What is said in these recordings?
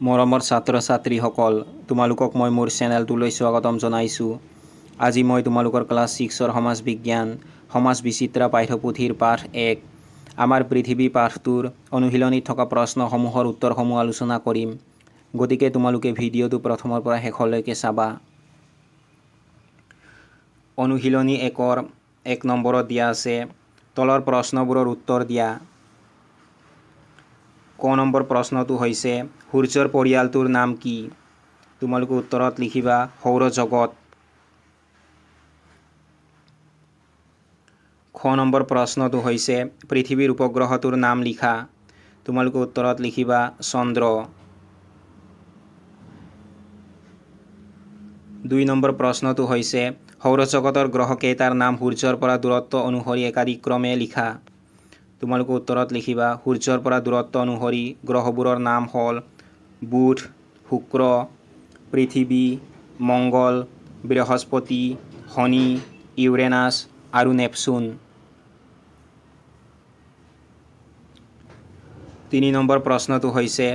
মৰমৰ ছাত্ৰ ছাত্ৰীসকল, তোমালোকক মই মোৰ চেনেলটোলৈ স্বাগতম জনাইছোঁ। আজি মই তোমালোকৰ ক্লাছ 6ৰ সমাজ বিজ্ঞান সমাজ বিচিত্ৰা পাঠ্যপুথিৰ পাঠ 1 আমাৰ পৃথিৱী পাঠটোৰ অনুশীলনীত থকা প্ৰশ্নসমূহৰ উত্তৰসমূহ আলোচনা কৰিম। গতিকে তোমালোকে ভিডিঅ'টো প্ৰথমৰ পৰা শেষলৈকে চাবা। অনুশীলনী 1ৰ 1 নম্বৰত দিয়া আছে তলৰ প্ৰশ্নবোৰৰ উত্তৰ দিয়া। ক নম্বৰ প্ৰশ্নটো হৈছে সূৰ্যৰ পৰিয়ালটোৰ নাম কি? তোমালোকে উত্তৰত লিখিবা সৌৰজগত। খ নম্বৰ প্ৰশ্নটো হৈছে পৃথিৱীৰ উপগ্ৰহটোৰ নাম লিখা। তোমালোকে উত্তৰত লিখিবা চন্দ্ৰ। 2 নম্বৰ প্ৰশ্নটো হৈছে সৌৰজগতৰ গ্ৰহকেইটাৰ নাম সূৰ্যৰ পৰা দূৰত্ব অনুসৰি একাদিক্ৰমে লিখা। তোমালোকে উত্তৰত লিখিবা সূৰ্যৰ পৰা দূৰত্ব অনুসৰি গ্ৰহবোৰৰ নাম হ'ল বুধ, শুক্ৰ, পৃথিৱী, মংগল, বৃহস্পতি, শনি, ইউৰেনাছ আৰু নেপচুন। 3 নম্বৰ প্ৰশ্নটো হৈছে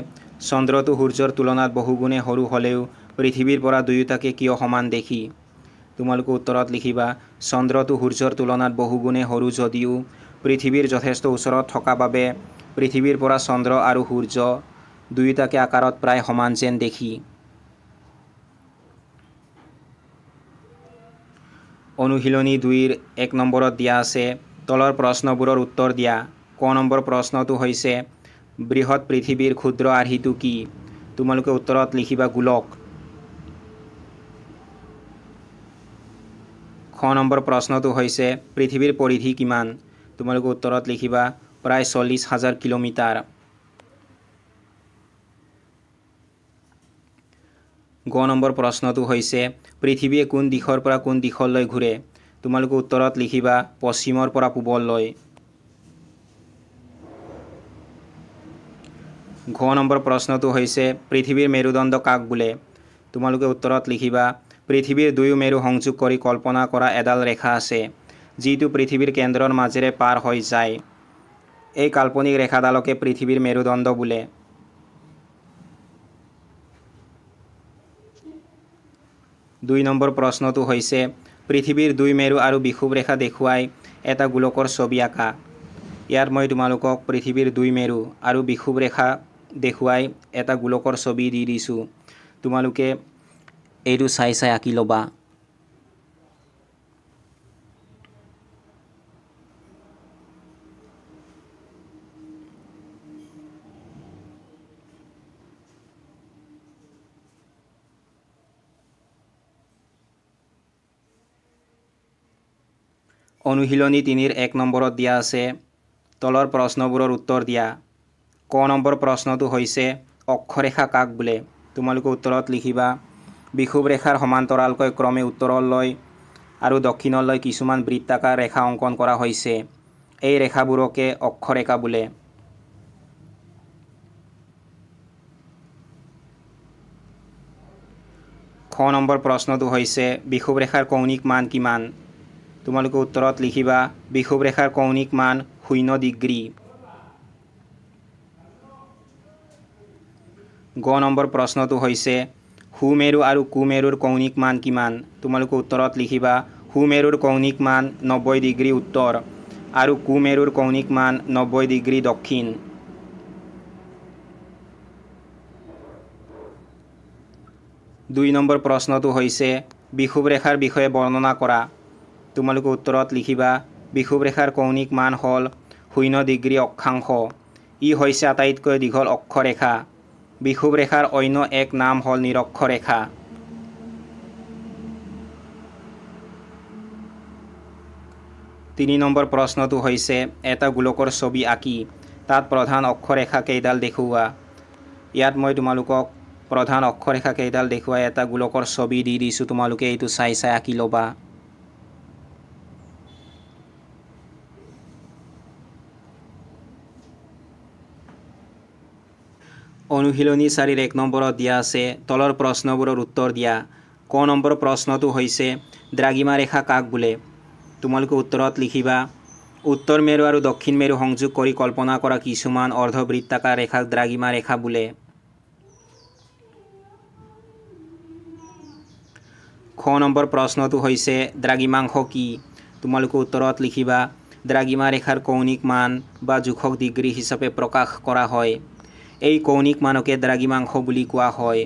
চন্দ্ৰটো সূৰ্যৰ তুলনাত বহুগুণে সৰু হ'লেও পৃথিৱীৰ পৰা দুয়োটাকে কিয় সমান দেখি? তোমালোকে উত্তৰত লিখিবা চন্দ্ৰটো সূৰ্যৰ তুলনাত বহুগুণে সৰু যদিও পৃথিৱীৰ যথেষ্ট ওচৰত থকা বাবে পৃথিৱীৰ পৰা চন্দ্ৰ আৰু সূৰ্য দুয়োটাকে আকাৰত প্ৰায় সমান যেন দেখি। অনুশীলনী 2ৰ 1 নম্বৰত দিয়া আছে তলৰ প্ৰশ্নবোৰৰ উত্তৰ দিয়া। ক নম্বৰ প্ৰশ্নটো হৈছে বৃহৎ পৃথিৱীৰ ক্ষুদ্ৰ আৰ্হিটো কি? তোমালোকে উত্তৰত লিখিবা গোলক। খ নম্বৰ প্ৰশ্নটো হৈছে পৃথিৱীৰ পৰিধি কিমান? তোমালোকে উত্তৰত লিখিবা প্ৰায় 40,000 কিলোমিটাৰ। গ নম্বৰ প্ৰশ্নটো হৈছে পৃথিৱীয়ে কোন দিশৰ পৰা কোন দিশলৈ ঘূৰে? তোমালোকে উত্তৰত লিখিবা পশ্চিমৰ পৰা পূবলৈ। ঘ নম্বৰ প্ৰশ্নটো হৈছে পৃথিৱীৰ মেৰুদণ্ড কাক বোলে? তোমালোকে উত্তৰত লিখিবা পৃথিৱীৰ দুয়ো মেৰু সংযোগ কৰি কল্পনা কৰা এডাল ৰেখা আছে যিটো পৃথিৱীৰ কেন্দ্ৰৰ মাজেৰে পাৰ হৈ যায়। এই কাল্পনিক ৰেখাডালকে পৃথিৱীৰ মেৰুদণ্ড বোলে। দুই নম্বৰ প্ৰশ্নটো হৈছে পৃথিৱীৰ দুই মেৰু আৰু বিষুৱ ৰেখা দেখুৱাই এটা গোলকৰ ছবি আঁকা। ইয়াত মই তোমালোকক পৃথিৱীৰ দুই মেৰু আৰু বিষুৱ ৰেখা দেখুৱাই এটা গোলকৰ ছবি দি দিছোঁ। তোমালোকে এইটো চাই আঁকি ল'বা। অনুশীলনী 3ৰ 1 নম্বৰত দিয়া আছে তলৰ প্ৰশ্নবোৰৰ উত্তৰ দিয়া। ক নম্বৰ প্ৰশ্নটো হৈছে অক্ষৰেখা কাক বোলে? তোমালোকে উত্তৰত লিখিবা বিষুৱ ৰেখাৰ সমান্তৰালকৈ ক্ৰমে উত্তৰলৈ আৰু দক্ষিণলৈ কিছুমান বৃত্তাকাৰ ৰেখা অংকন কৰা হৈছে। এই ৰেখাবোৰকে অক্ষৰেখা বোলে। খ নম্বৰ প্ৰশ্নটো হৈছে বিষুৱ ৰেখাৰ কৌণিক মান কিমান? তোমালোকে উত্তৰত লিখিবা বিষুৱ ৰেখাৰ কৌণিক মান 0 ডিগ্ৰী। গ নম্বৰ প্ৰশ্নটো হৈছে সুমেৰু আৰু কুমেৰুৰ কৌণিক মান কিমান? তোমালোকে উত্তৰত লিখিবা সুমেৰুৰ কৌণিক মান 90 ডিগ্ৰী উত্তৰ আৰু কুমেৰুৰ কৌণিক মান 90 ডিগ্ৰী দক্ষিণ। দুই নম্বৰ প্ৰশ্নটো হৈছে বিষুৱ ৰেখাৰ বিষয়ে বৰ্ণনা কৰা। তোমালোকে উত্তৰত লিখিবা বিষুৱ ৰেখাৰ কৌণিক মান হ'ল 0 ডিগ্ৰী অক্ষাংশ। ই হৈছে আটাইতকৈ দীঘল অক্ষৰেখা। বিষুৱ ৰেখাৰ অন্য এক নাম হ'ল নিৰক্ষৰেখা। তিনি নম্বৰ প্ৰশ্নটো হৈছে এটা গোলকৰ ছবি আঁকি তাত প্ৰধান অক্ষৰেখা কেইডাল দেখুওৱা। ইয়াত মই তোমালোকক প্ৰধান অক্ষৰেখা কেইডাল দেখুৱাই এটা গোলকৰ ছবি দি দিছোঁ। তোমালোকে এইটো চাই আঁকি ল'বা। অনুশীলনী 4ৰ 1 নম্বৰত দিয়া আছে তলৰ প্ৰশ্নবোৰৰ উত্তৰ দিয়া। ক নম্বৰ প্ৰশ্নটো হৈছে দ্ৰাঘিমা ৰেখা কাক বোলে? তোমালোকে উত্তৰত লিখিবা উত্তৰ মেৰু আৰু দক্ষিণ মেৰু সংযোগ কৰি কল্পনা কৰা কিছুমান অৰ্ধবৃত্তাকাৰ ৰেখাক দ্ৰাঘিমা ৰেখা বোলে। নম্বৰ প্ৰশ্নটো হৈছে দ্ৰাঘিমাংশ কি? তোমালোকে উত্তৰত লিখিবা দ্ৰাঘিমা ৰেখাৰ কৌণিক মান বা জোখক ডিগ্ৰী হিচাপে প্ৰকাশ কৰা হয়। এই কৌণিক মানকে দ্ৰাঘিমাংশ বুলি কোৱা হয়।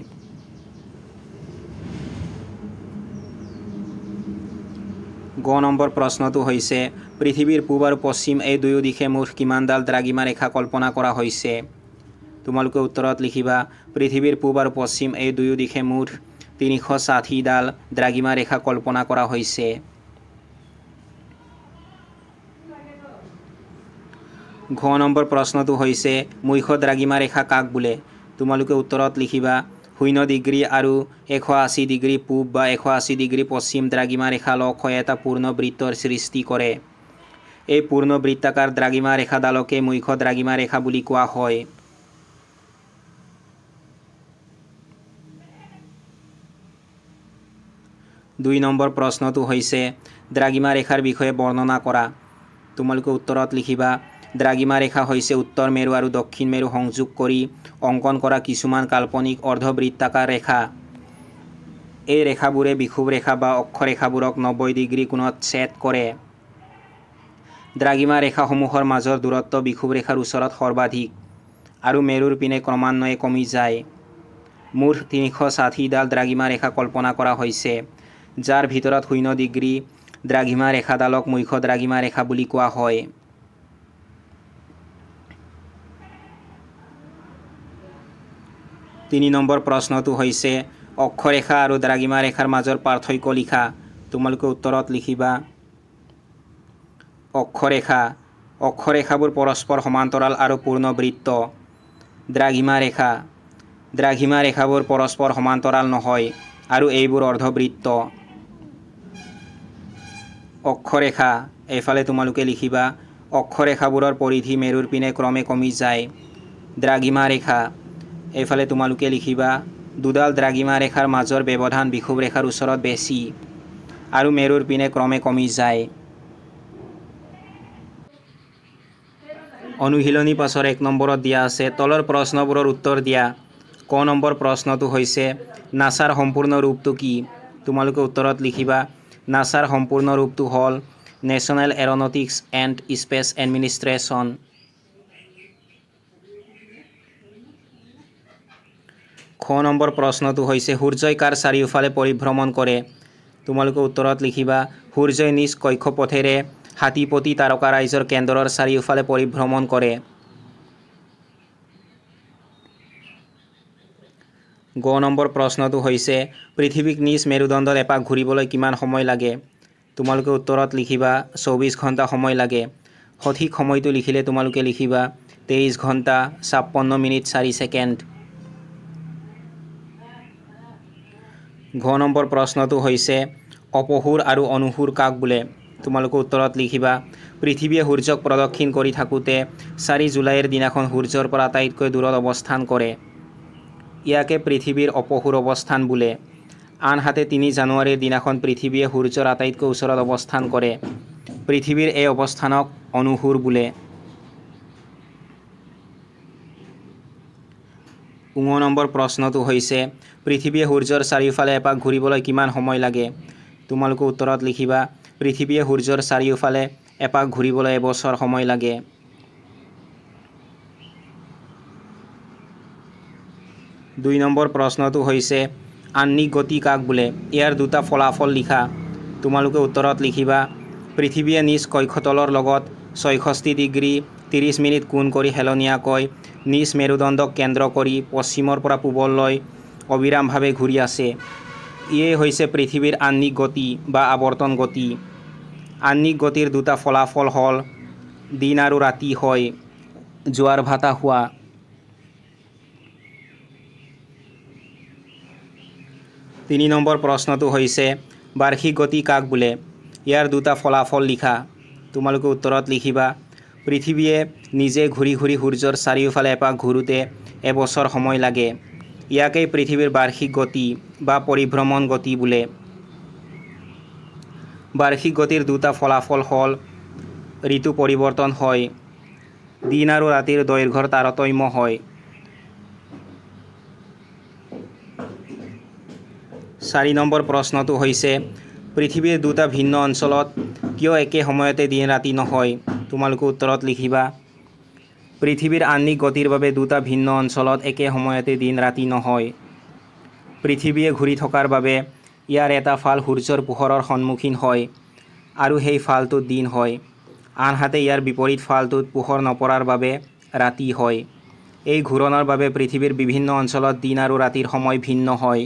নম্বৰ প্ৰশ্নটো হৈছে পৃথিৱীৰ পূব আৰু পশ্চিম এই দুয়ো দিশে মুঠ কিমানডাল দ্ৰাঘিমা ৰেখা কল্পনা কৰা হৈছে? তোমালোকে উত্তৰত লিখিবা পৃথিৱীৰ পূব আৰু পশ্চিম এই দুয়ো দিশে মুঠ 360ডাল দ্ৰাঘিমা ৰেখা কল্পনা কৰা হৈছে। নম্বৰ প্ৰশ্নটো হৈছে মুখ্য দ্ৰাঘিমা ৰেখা কাক বোলে? তোমালোকে উত্তৰত লিখিবা 0 ডিগ্ৰী আৰু 180 ডিগ্ৰী পূব বা 180 ডিগ্ৰী পশ্চিম দ্ৰাঘিমা ৰেখা লগ হৈ এটা পূৰ্ণ বৃত্তৰ সৃষ্টি কৰে। এই পূৰ্ণ বৃত্তাকাৰ দ্ৰাঘিমা ৰেখাডালকে মুখ্য দ্ৰাঘিমা ৰেখা বুলি কোৱা হয়। নম্বৰ প্ৰশ্নটো হৈছে দ্ৰাঘিমা ৰেখাৰ বিষয়ে বৰ্ণনা কৰা। তোমালোকে উত্তৰত লিখিবা দ্ৰাঘিমা ৰেখা হৈছে উত্তৰ মেৰু আৰু দক্ষিণ মেৰু সংযোগ কৰি অংকন কৰা কিছুমান কাল্পনিক অৰ্ধবৃত্তাকাৰ ৰেখা। এই ৰেখাবোৰে বিষুৱ ৰেখা বা অক্ষৰেখাবোৰক 90 ডিগ্ৰী কোণত ছেদ কৰে। দ্ৰাঘিমা ৰেখাসমূহৰ মাজৰ দূৰত্ব বিষুৱ ৰেখাৰ ওচৰত সৰ্বাধিক আৰু মেৰুৰ পিনে ক্ৰমান্বয়ে কমি যায়। মুঠ 360ডাল দ্ৰাঘিমা ৰেখা কল্পনা কৰা হৈছে, যাৰ ভিতৰত 0 ডিগ্ৰী দ্ৰাঘিমা ৰেখাডালক মুখ্য দ্ৰাঘিমা ৰেখা বুলি কোৱা হয়। নম্বৰ প্ৰশ্নটো হৈছে অক্ষৰেখা আৰু দ্ৰাঘিমা ৰেখাৰ মাজৰ পাৰ্থক্য লিখা। তোমালোকে উত্তৰত লিখিবা অক্ষৰেখাবোৰ পৰস্পৰ সমান্তৰাল আৰু পূৰ্ণবৃত্ত। দ্ৰাঘিমা ৰেখাবোৰ পৰস্পৰ সমান্তৰাল নহয় আৰু এইবোৰ অৰ্ধবৃত্ত। অক্ষৰেখা এইফালে তোমালোকে লিখিবা অক্ষৰেখাবোৰৰ পৰিধি মেৰুৰ পিনে ক্ৰমে কমি যায়। দ্ৰাঘিমা ৰেখা এইফালে তোমালোকে লিখিবা দুডাল দ্ৰাঘিমা ৰেখাৰ মাজৰ ব্যৱধান বিষুৱ ৰেখাৰ ওচৰত বেছি আৰু মেৰুৰ পিনে ক্ৰমে কমি যায়। অনুশীলনী 5ৰ 1 নম্বৰত দিয়া আছে তলৰ প্ৰশ্নবোৰৰ উত্তৰ দিয়া। নম্বৰ প্ৰশ্নটো হৈছে নাছাৰ সম্পূৰ্ণ ৰূপটো কি? তোমালোকে উত্তৰত লিখিবা নাছাৰ সম্পূৰ্ণ ৰূপটো হ'ল national aeronautics and space administration. Number প্ৰশ্নটো হৈছে সূৰ্যই কাৰ চাৰিওফালে পৰিভ্ৰমণ কৰে? তোমালোকে উত্তৰত লিখিবা সূৰ্যই নিজ কক্ষপথেৰে হাতীপতি তাৰকাৰাজ্যৰ কেন্দ্ৰৰ চাৰিওফালে পৰিভ্ৰমণ কৰে। নম্বৰ প্ৰশ্নটো হৈছে পৃথিৱীক নিজ মেৰুদণ্ডত এপাক ঘূৰিবলৈ কিমান সময় লাগে? তোমালোকে উত্তৰত লিখিবা 24 ঘণ্টা সময় লাগে। সঠিক সময়টো লিখিলে তোমালোকে লিখিবা 23 ঘণ্টা 56 মিনিট 4 ছেকেণ্ড। নম্বৰ প্ৰশ্নটো হৈছে অপসূৰ আৰু অনুসূৰ কাক বোলে? তোমালোকে উত্তৰত লিখিবা পৃথিৱীয়ে সূৰ্যক প্ৰদক্ষিণ কৰি থাকোঁতে 4 জুলাইৰ দিনাখন সূৰ্যৰ পৰা আটাইতকৈ দূৰত অৱস্থান কৰে। ইয়াকে পৃথিৱীৰ অপসূৰ অৱস্থান বোলে। আনহাতে 3 জানুৱাৰীৰ দিনাখন পৃথিৱীয়ে সূৰ্যৰ আটাইতকৈ ওচৰত অৱস্থান কৰে। পৃথিৱীৰ এই অৱস্থানক অনুসূৰ বোলে। নম্বৰ প্ৰশ্নটো হৈছে পৃথিৱীয়ে সূৰ্যৰ চাৰিওফালে এপাক ঘূৰিবলৈ কিমান সময় লাগে? তোমালোকে উত্তৰত লিখিবা পৃথিৱীয়ে সূৰ্যৰ চাৰিওফালে এপাক ঘূৰিবলৈ এবছৰ সময় লাগে। নম্বৰ প্ৰশ্নটো হৈছে আহ্নিক গতি কাক বোলে? ইয়াৰ দুটা ফলাফল লিখা। তোমালোকে উত্তৰত লিখিবা পৃথিৱীয়ে নিজ কক্ষতলৰ লগত 66 ডিগ্ৰী 30 মিনিট কোণ কৰি হেলনীয়াকৈ নিজ মেৰুদণ্ডক কেন্দ্ৰ কৰি পশ্চিমৰ পৰা পূবলৈ অবিৰামভাৱে ঘূৰি আছে। ইয়ে হৈছে পৃথিৱীৰ আহ্নিক গতি বা আৱৰ্তন গতি। আহ্নিক গতিৰ দুটা ফলাফল হ'ল দিন আৰু ৰাতি হয় জোৱাৰ ভাটা হোৱা। নম্বৰ প্ৰশ্নটো হৈছে বাৰ্ষিক গতি কাক বোলে? ইয়াৰ দুটা ফলাফল লিখা। তোমালোকে উত্তৰত লিখিবা পৃথিৱীয়ে নিজে ঘূৰি ঘূৰি সূৰ্যৰ চাৰিওফালে এপাক ঘূৰোঁতে এবছৰ সময় লাগে। ইয়াকেই পৃথিৱীৰ বাৰ্ষিক গতি বা পৰিভ্ৰমণ গতি বোলে। বাৰ্ষিক গতিৰ দুটা ফলাফল হ'ল ঋতু পৰিৱৰ্তন হয়, দিন আৰু ৰাতিৰ দৈৰ্ঘ্যৰ তাৰতম্য হয়। 4 নম্বৰ প্ৰশ্নটো হৈছে পৃথিৱীৰ দুটা ভিন্ন অঞ্চলত কিয় একে সময়তে দিন ৰাতি নহয় তোমালোকে উত্তৰত লিখিবা পৃথিৱীৰ আহ্নিক গতিৰ বাবে দুটা ভিন্ন অঞ্চলত একে সময়তে দিন ৰাতি নহয় পৃথিৱীয়ে ঘূৰি থকাৰ বাবে ইয়াৰ এটা ফাল সূৰ্যৰ পোহৰৰ সন্মুখীন হয় আৰু সেই ফালটোত দিন হয় আনহাতে ইয়াৰ বিপৰীত ফালটোত পোহৰ নপৰাৰ বাবে ৰাতি হয় এই ঘূৰণৰ বাবে পৃথিৱীৰ বিভিন্ন অঞ্চলত দিন আৰু ৰাতিৰ সময় ভিন্ন হয়